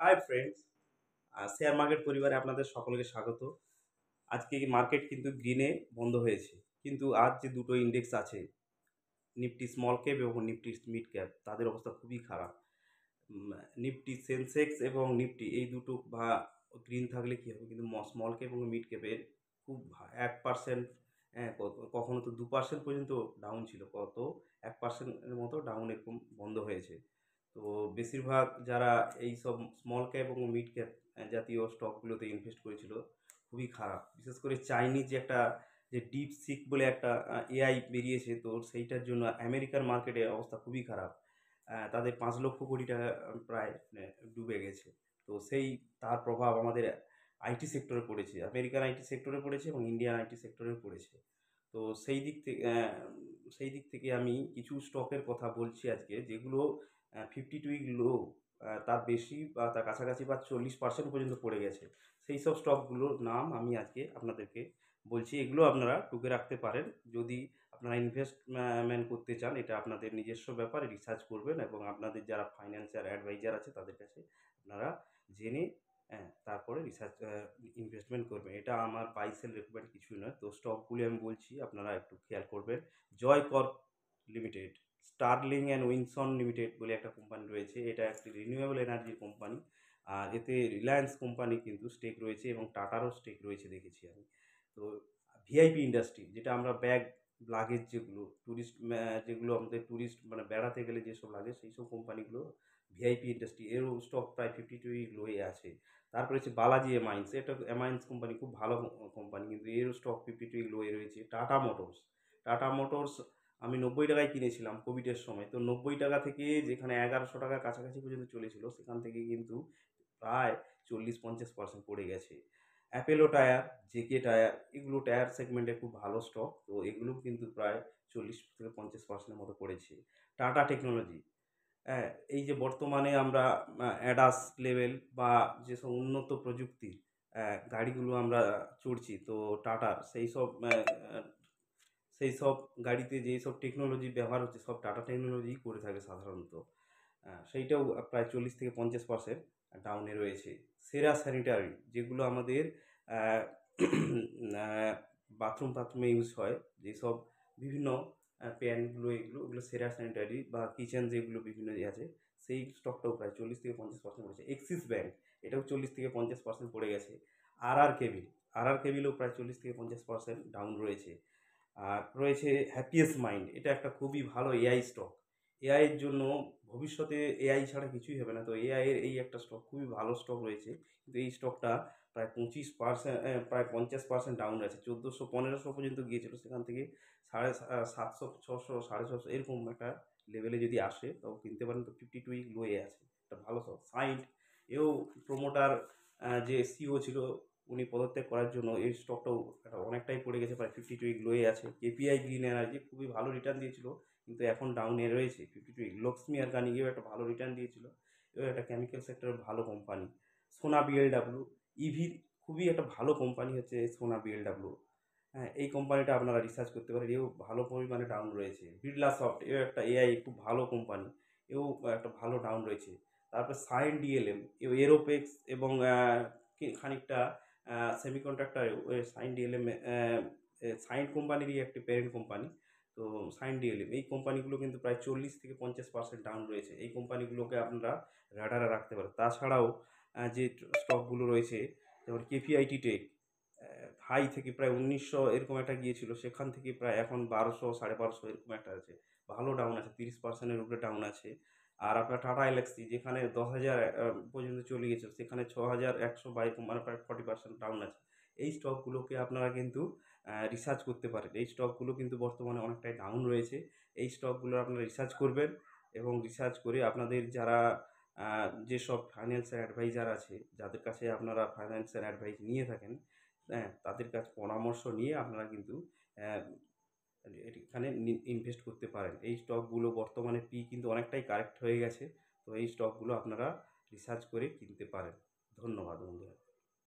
Hi friends, share market পরিবারে আপনাদের সকলকে স্বাগত। আজকে মার্কেট কিন্তু গ্রিনে বন্ধ হয়েছে। কিন্তু আজ যে দুটো ইন্ডেক্স আছে, নিফটি স্মল ক্যাপ এবং নিফটি মিড ক্যাপ, তাদের অবস্থা খুবই খারাপ। নিফটি সেন্সেক্স এবং নিফটি এই দুটো গ্রিন থাকলে কী হবে, কিন্তু স্মল ক্যাপ এবং মিড ক্যাপের খুব 1%, হ্যাঁ, কখনো তো 2% পর্যন্ত ডাউন ছিল, কত 1%-এর মতো ডাউন এরকম বন্ধ হয়েছে। তো বেশিরভাগ যারা এই সব স্মল ক্যাপ এবং মিড ক্যাপ জাতীয় স্টকগুলোতে ইনভেস্ট করেছিল, খুবই খারাপ। বিশেষ করে চাইনিজ যে ডিপসিক বলে একটা এআই বেরিয়েছে, তো সেইটার জন্য আমেরিকার মার্কেটে অবস্থা খুবই খারাপ। তাদের 5 লক্ষ কোটি টাকা প্রায় ডুবে গেছে। তো তার প্রভাব আমাদের আইটি সেক্টরে পড়েছে, আমেরিকান আইটি সেক্টরে পড়েছে এবং ইন্ডিয়ান আইটি সেক্টরে পড়েছে। তো সেই দিক থেকে আমি কিছু স্টকের কথা বলছি আজকে, যেগুলো 52 উইক লো তার বেশি বা তার কাছাকাছি বা 40% পর্যন্ত পড়ে গেছে। সেই সব স্টকগুলোর নাম আমি আজকে আপনাদেরকে বলছি। এগুলো আপনারা টুকে রাখতে পারেন। যদি আপনারা ইনভেস্টমেন্ট করতে চান, এটা আপনাদের নিজস্ব ব্যাপার, রিসার্চ করবেন এবং আপনাদের যারা ফাইন্যান্সিয়াল অ্যাডভাইজার আছে তাদের কাছে আপনারা জেনে, হ্যাঁ, তারপরে ইনভেস্টমেন্ট করবেন। এটা আমার বাই সেল রেকমেন্ড কিছুই নয়। তো স্টকগুলি আমি বলছি, আপনারা একটু খেয়াল করবেন। Joy corp limited, Starling and Winson limited বলে একটা কোম্পানি রয়েছে। এটা একটি রিনিউয়েবল এনার্জির কোম্পানি। আর এতে রিলায়েন্স কোম্পানি কিন্তু স্টেক রয়েছে এবং টাটারও স্টেক রয়েছে দেখেছি আমি। তো ভিআইপি ইন্ডাস্ট্রি, যেটা আমরা ব্যাগ লাগেজ, যেগুলো যেগুলো আমাদের ট্যুরিস্ট মানে বেড়াতে গেলে যেসব লাগে, সেই সব কোম্পানিগুলো ভিআইপি ইন্ডাস্ট্রি, এরও স্টক প্রায় 52 লোয়ে আছে। তারপরে হচ্ছে বালাজি এমাইন্স, এটা এমাইন্স কোম্পানি, খুব ভালো কোম্পানি, কিন্তু এরও স্টক 52 লোয়ে রয়েছে। টাটা মোটরস আমি 90 টাকায় কিনেছিলাম কোভিডের সময়। তো 90 টাকা থেকে যেখানে 1100 টাকার কাছাকাছি পর্যন্ত চলেছিল, সেখান থেকে কিন্তু প্রায় 40-50% পড়ে গেছে। অ্যাপেলো টায়ার, জেকে টায়ার, এগুলো টায়ার সেগমেন্টে খুব ভালো স্টক। তো এগুলো কিন্তু প্রায় 40-50%-এর মতো পড়েছে। টাটা টেকনোলজি, হ্যাঁ, এই যে বর্তমানে আমরা অ্যাডাস লেভেল বা যেসব উন্নত প্রযুক্তির গাড়িগুলো আমরা চড়ছি, তো টাটার সেই সব গাড়িতে যেই সব টেকনোলজি ব্যবহার হচ্ছে, সব টাটা টেকনোলজি করে থাকে সাধারণত। সেইটাও প্রায় 40-50% ডাউনে রয়েছে। সেরা স্যানিটারি, যেগুলো আমাদের বাথরুমে ইউজ হয়, যেসব বিভিন্ন প্যানগুলো, এগুলো সেরা স্যানিটারি বা কিচেন, যেগুলো বিভিন্ন আছে, সেই স্টকটাও প্রায় 40-50% পড়েছে। এক্সিস ব্যাঙ্ক, এটাও 40-50% পড়ে গেছে। আর আর কেবিলও প্রায় 40-50% ডাউন রয়েছে। আর রয়েছে হ্যাপিয়েস্ট মাইন্ড, এটা একটা খুবই ভালো এআই স্টক। এআইয়ের জন্য ভবিষ্যতে এআই ছাড়া কিছুই হবে না। তো এআইয়ের এই একটা স্টক, খুবই ভালো স্টক রয়েছে, কিন্তু এই স্টকটা প্রায় 25%, প্রায় 50% ডাউন আছে। 1400-1500 পর্যন্ত গিয়েছিল, সেখান থেকে 750, 600, 650 এরকম একটা লেভেলে যদি আসে তাও কিনতে পারেন। তো 52 লোয়ে আছে, একটা ভালো স্টক। সাইন্ট, এও প্রমোটার যে সিও ছিল, উনি পদত্যাগ করার জন্য এই স্টকটাও অনেকটাই পড়ে গেছে, প্রায় 52 লোয়ে আছে। কেপিআই গ্রিন এনার্জি খুবই ভালো রিটার্ন দিয়েছিল, কিন্তু এখন ডাউনে রয়েছে 52। লক্ষ্মী অর্গানিকেও একটা ভালো রিটার্ন দিয়েছিল, এও একটা কেমিক্যাল সেক্টরের ভালো কোম্পানি। সোনা বিএলডাব্লিউ, ইভির খুবই একটা ভালো কোম্পানি হচ্ছে সোনা বিএলডাব্লিউ। হ্যাঁ, এই কোম্পানিটা আপনারা রিসার্চ করতে পারেন, এও ভালো পরিমাণে ডাউন রয়েছে। বিড়লা সফট, এও একটা এআই খুব ভালো কোম্পানি, এও একটা ভালো ডাউন রয়েছে। তারপর সাইন ডিএলএম, এরোপেক্স এবং খানিকটা সেমিকন্ডাক্টরেও সাইন ডিএলএম, সাইন কোম্পানিরই একটি প্যারেন্ট কোম্পানি। তো সাইন ডিএলএম, এই কোম্পানিগুলো কিন্তু প্রায় 40-50% ডাউন রয়েছে। এই কোম্পানিগুলোকে আপনারা রাডারে রাখতে পারেন। তাছাড়াও যে স্টকগুলো রয়েছে, যেমন কেপিআইটি টেক, হাই থেকে প্রায় 1900 এরকম একটা গিয়েছিল, সেখান থেকে প্রায় এখন 1200, 1250 এরকম একটা আছে, ভালো ডাউন আছে, 30%-এর উপরে ডাউন আছে। আর আপনার টাটা এলএক্সি, যেখানে 10,000 পর্যন্ত চলে গেছে, সেখানে 6100 বা এরকম, মানে প্রায় 40% ডাউন আছে। এই স্টকগুলোকে আপনারা কিন্তু রিসার্চ করতে পারেন। এই স্টকগুলো কিন্তু বর্তমানে অনেকটাই ডাউন রয়েছে। এই স্টকগুলো আপনারা রিসার্চ করবেন এবং রিসার্চ করে আপনাদের যারা যেসব ফাইন্যান্সিয়াল অ্যাডভাইজার আছে, যাদের কাছে আপনারা ফাইন্যান্সিয়াল অ্যাডভাইস নিয়ে থাকেন, হ্যাঁ, তাদের কাছে পরামর্শ নিয়ে আপনারা কিন্তু এখানে ইনভেস্ট করতে পারেন। এই স্টকগুলো বর্তমানে কিন্তু অনেকটাই কারেক্ট হয়ে গেছে। তো এই স্টকগুলো আপনারা রিসার্চ করে কিনতে পারেন। ধন্যবাদ বন্ধুরা।